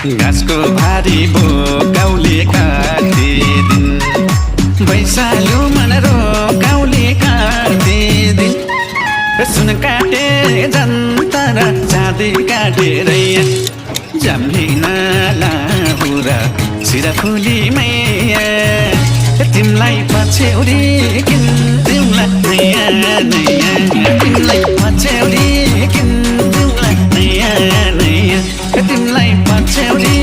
घाँसको भारी बोकाउले काटे दिन बैसाल्यो मन रोकाउले काटे दिन सुन काटे जनता र चाँदी काटेर जम्लिन लाहुरा सिराफुली मैया तिमलाई पछ्यौरी किन्दिउँला नयाँ नयाँ तिमलाई पछ्यौरी किन्दिउँला नयाँ नयाँ तिमलाई पछ्यौरी